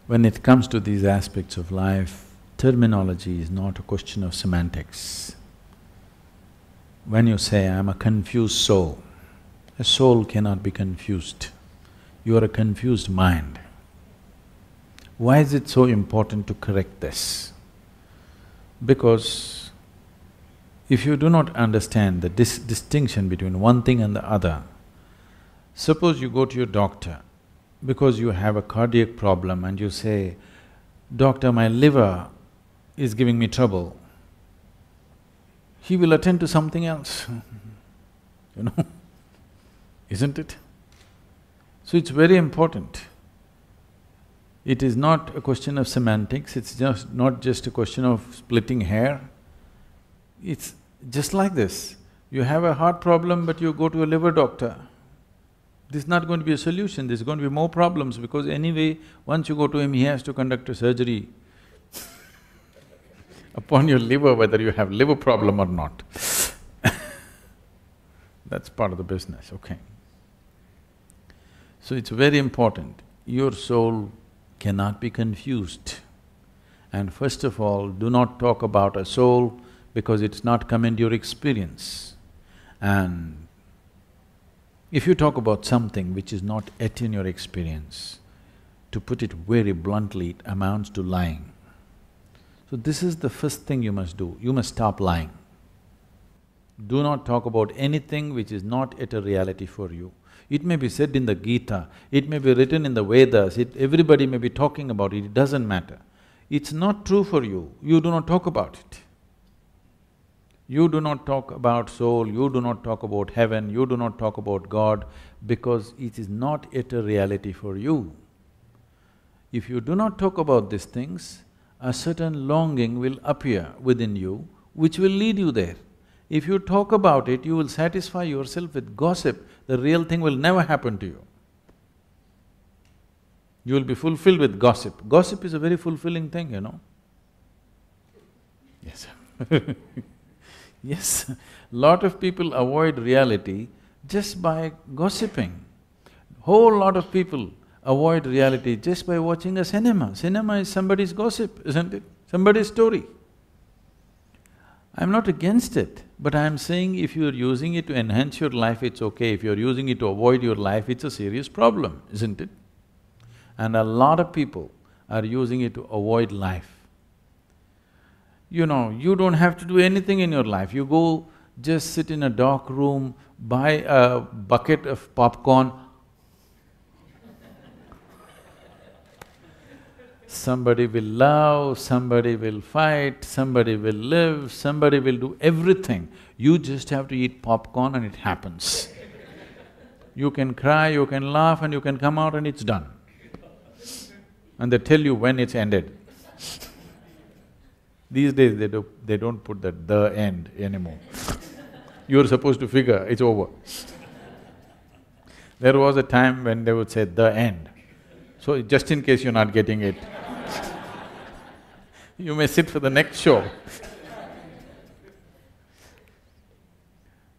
When it comes to these aspects of life, terminology is not a question of semantics. When you say, I'm a confused soul, a soul cannot be confused. You are a confused mind. Why is it so important to correct this? Because if you do not understand the distinction between one thing and the other, suppose you go to your doctor because you have a cardiac problem and you say, "Doctor, my liver is giving me trouble." He will attend to something else, you know, isn't it? So it's very important. It is not a question of semantics, it's just not just a question of splitting hair. It's just like this. You have a heart problem but you go to a liver doctor. This is not going to be a solution, there's going to be more problems because anyway, once you go to him, he has to conduct a surgery upon your liver, whether you have liver problem or not. That's part of the business, okay. So it's very important, your soul cannot be confused. And first of all, do not talk about a soul because it's not come into your experience. And if you talk about something which is not yet in your experience, to put it very bluntly, it amounts to lying. So this is the first thing you must do, you must stop lying. Do not talk about anything which is not yet a reality for you. It may be said in the Gita, it may be written in the Vedas, everybody may be talking about it, it doesn't matter. It's not true for you, you do not talk about it. You do not talk about soul, you do not talk about heaven, you do not talk about God because it is not yet a reality for you. If you do not talk about these things, a certain longing will appear within you which will lead you there. If you talk about it, you will satisfy yourself with gossip, the real thing will never happen to you. You will be fulfilled with gossip. Gossip is a very fulfilling thing, you know. Yes. Yes, lot of people avoid reality just by gossiping. Whole lot of people avoid reality just by watching a cinema. Cinema is somebody's gossip, isn't it? Somebody's story. I'm not against it, but I'm saying if you're using it to enhance your life, it's okay. If you're using it to avoid your life, it's a serious problem, isn't it? And a lot of people are using it to avoid life. You know, you don't have to do anything in your life. You go just sit in a dark room, buy a bucket of popcorn. Somebody will love, somebody will fight, somebody will live, somebody will do everything. You just have to eat popcorn and it happens. You can cry, you can laugh and you can come out and it's done. And they tell you when it's ended. These days they don't put that "the end" anymore. You're supposed to figure, it's over. There was a time when they would say "the end." So just in case you're not getting it, you may sit for the next show.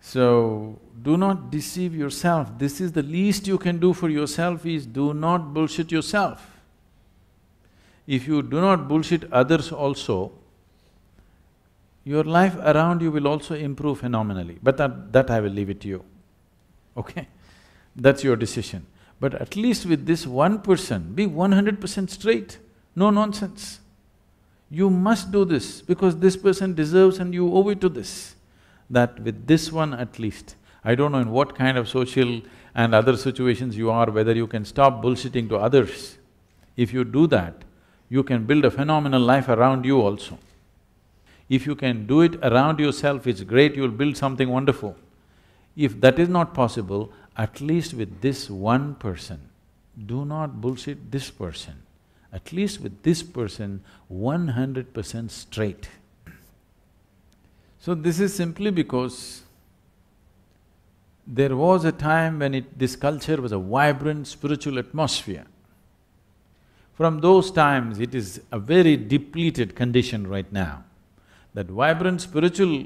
So, do not deceive yourself. This is the least you can do for yourself is do not bullshit yourself. If you do not bullshit others also, your life around you will also improve phenomenally, but that I will leave it to you, okay? That's your decision. But at least with this one person, be 100% straight, no nonsense. You must do this because this person deserves and you owe it to this. That with this one at least, I don't know in what kind of social and other situations you are, whether you can stop bullshitting to others. If you do that, you can build a phenomenal life around you also. If you can do it around yourself, it's great, you'll build something wonderful. If that is not possible, at least with this one person, do not bullshit this person. At least with this person, 100% straight. So this is simply because there was a time when this culture was a vibrant spiritual atmosphere. From those times, it is a very depleted condition right now. That vibrant spiritual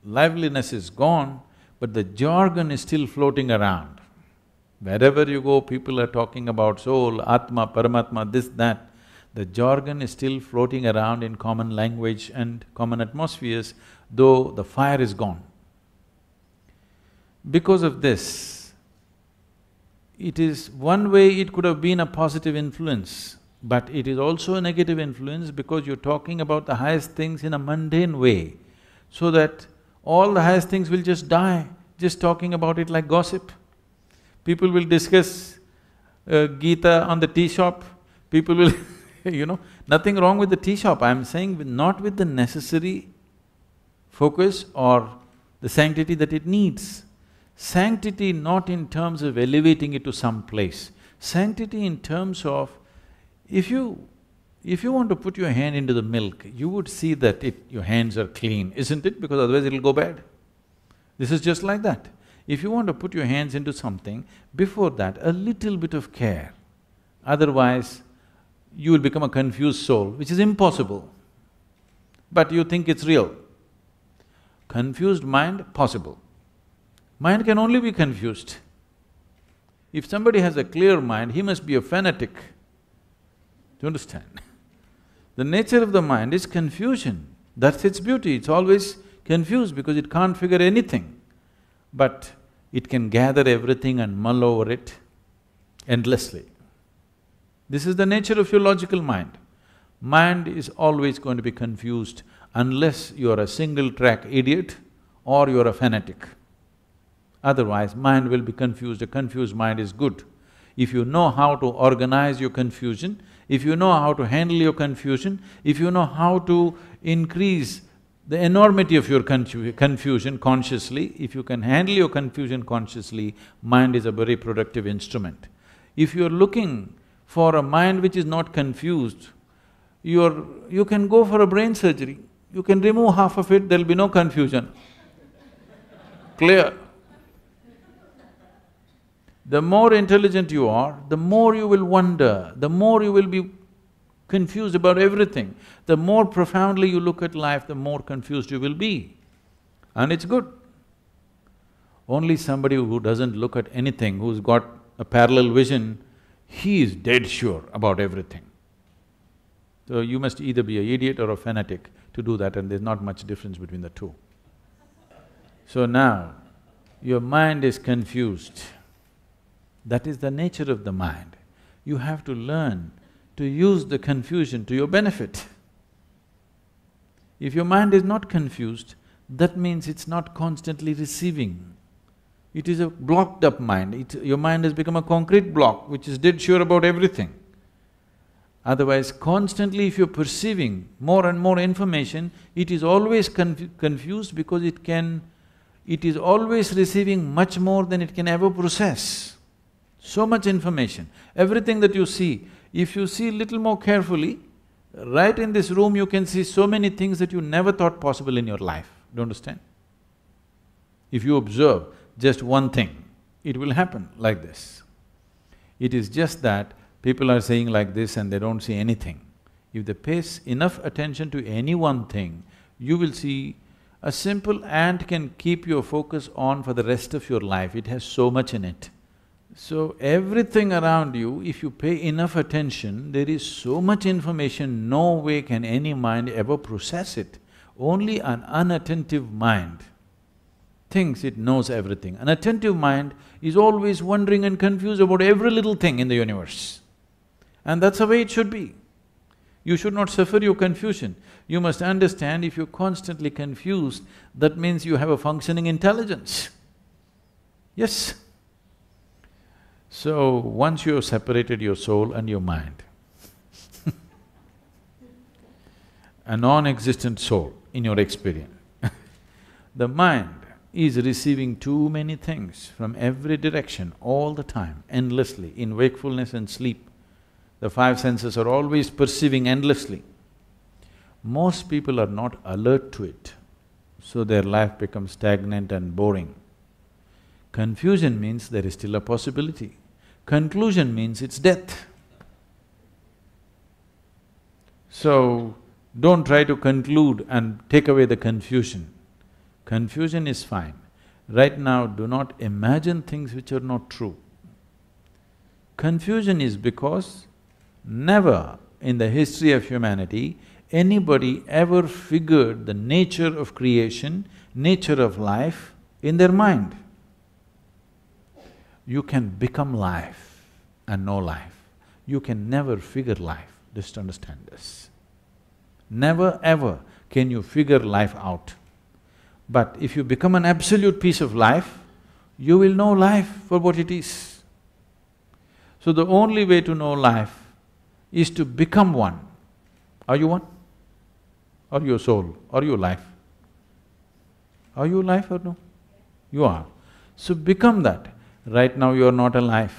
liveliness is gone, but the jargon is still floating around. Wherever you go, people are talking about soul, Atma, Paramatma, this, that. The jargon is still floating around in common language and common atmospheres, though the fire is gone. Because of this, it is one way it could have been a positive influence, but it is also a negative influence because you're talking about the highest things in a mundane way, so that all the highest things will just die, just talking about it like gossip. People will discuss Gita on the tea shop, people will nothing wrong with the tea shop, I'm saying not with the necessary focus or the sanctity that it needs. Sanctity not in terms of elevating it to some place, sanctity in terms of if you want to put your hand into the milk, you would see that your hands are clean, isn't it? Because otherwise it'll go bad. This is just like that. If you want to put your hands into something, before that a little bit of care, otherwise you will become a confused soul, which is impossible. But you think it's real. Confused mind, possible. Mind can only be confused. If somebody has a clear mind, he must be a fanatic. Do you understand? The nature of the mind is confusion. That's its beauty, it's always confused because it can't figure anything. But it can gather everything and mull over it endlessly. This is the nature of your logical mind. Mind is always going to be confused unless you are a single-track idiot or you are a fanatic. Otherwise, mind will be confused. A confused mind is good. If you know how to organize your confusion, if you know how to handle your confusion, if you know how to increase the enormity of your confusion consciously, if you can handle your confusion consciously, mind is a very productive instrument. If you're looking for a mind which is not confused, you can go for a brain surgery. You can remove half of it, there'll be no confusion. Clear? The more intelligent you are, the more you will wonder, the more you will be confused about everything. The more profoundly you look at life, the more confused you will be. And it's good. Only somebody who doesn't look at anything, who's got a parallel vision, he is dead sure about everything. So you must either be an idiot or a fanatic to do that, and there's not much difference between the two. So now, your mind is confused. That is the nature of the mind. You have to learn to use the confusion to your benefit. If your mind is not confused, that means it's not constantly receiving. It is a blocked up mind, your mind has become a concrete block which is dead sure about everything. Otherwise, constantly if you're perceiving more and more information, it is always confused because it is always receiving much more than it can ever process. So much information, everything that you see, if you see little more carefully, right in this room you can see so many things that you never thought possible in your life, do you understand? If you observe just one thing, it will happen like this. It is just that people are saying like this and they don't see anything. If they pay enough attention to any one thing, you will see a simple ant can keep your focus on for the rest of your life, it has so much in it. So everything around you, if you pay enough attention, there is so much information, no way can any mind ever process it. Only an unattentive mind thinks it knows everything. An attentive mind is always wondering and confused about every little thing in the universe. And that's the way it should be. You should not suffer your confusion. You must understand if you're constantly confused, that means you have a functioning intelligence. Yes. So, once you have separated your soul and your mind, a non-existent soul in your experience, the mind is receiving too many things from every direction all the time, endlessly, in wakefulness and sleep. The five senses are always perceiving endlessly. Most people are not alert to it, so their life becomes stagnant and boring. Confusion means there is still a possibility. Conclusion means it's death. So, don't try to conclude and take away the confusion. Confusion is fine. Right now, do not imagine things which are not true. Confusion is because never in the history of humanity anybody ever figured the nature of creation, nature of life in their mind. You can become life and know life. You can never figure life, just understand this. Never ever can you figure life out. But if you become an absolute piece of life, you will know life for what it is. So the only way to know life is to become one. Are you one? Are you a soul? Are you life? Are you life or no? You are. So become that. Right now you are not alive.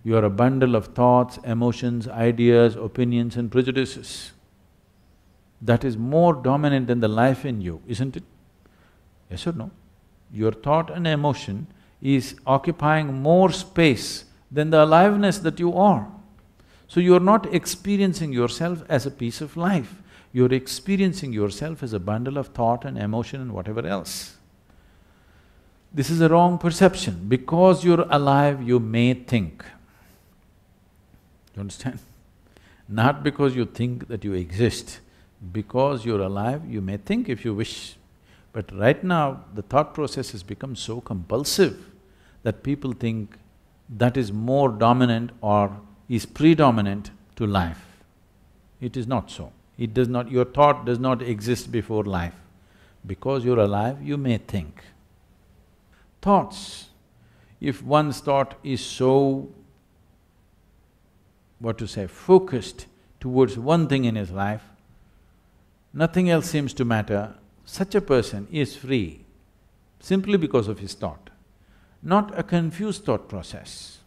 You are a bundle of thoughts, emotions, ideas, opinions and prejudices. That is more dominant than the life in you, isn't it? Yes or no? Your thought and emotion is occupying more space than the aliveness that you are. So you are not experiencing yourself as a piece of life, you are experiencing yourself as a bundle of thought and emotion and whatever else. This is a wrong perception. Because you're alive, you may think. You understand? Not because you think that you exist. Because you're alive, you may think if you wish. But right now, the thought process has become so compulsive that people think that is more dominant or is predominant to life. It is not so. It does not… your thought does not exist before life. Because you're alive, you may think. Thoughts, if one's thought is so, focused towards one thing in his life, nothing else seems to matter, such a person is free simply because of his thought, not a confused thought process.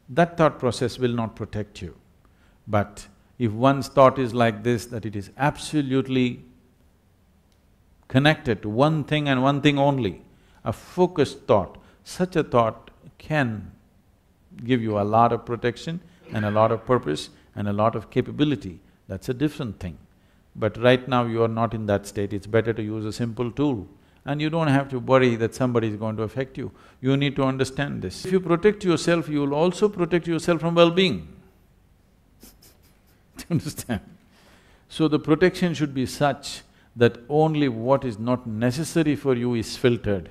That thought process will not protect you. But if one's thought is like this, that it is absolutely connected to one thing and one thing only, a focused thought, such a thought can give you a lot of protection and a lot of purpose and a lot of capability. That's a different thing. But right now you are not in that state, it's better to use a simple tool. And you don't have to worry that somebody is going to affect you. You need to understand this. If you protect yourself, you will also protect yourself from well-being. Do you understand? So the protection should be such that only what is not necessary for you is filtered.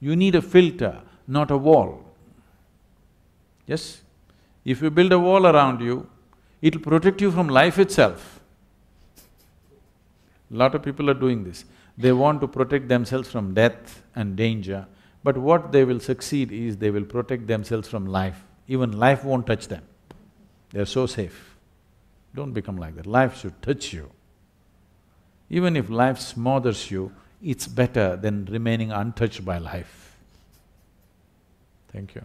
You need a filter, not a wall. Yes? If you build a wall around you, it'll protect you from life itself. Lot of people are doing this. They want to protect themselves from death and danger, but what they will succeed is they will protect themselves from life. Even life won't touch them. They're so safe. Don't become like that. Life should touch you. Even if life smothers you, it's better than remaining untouched by life. Thank you.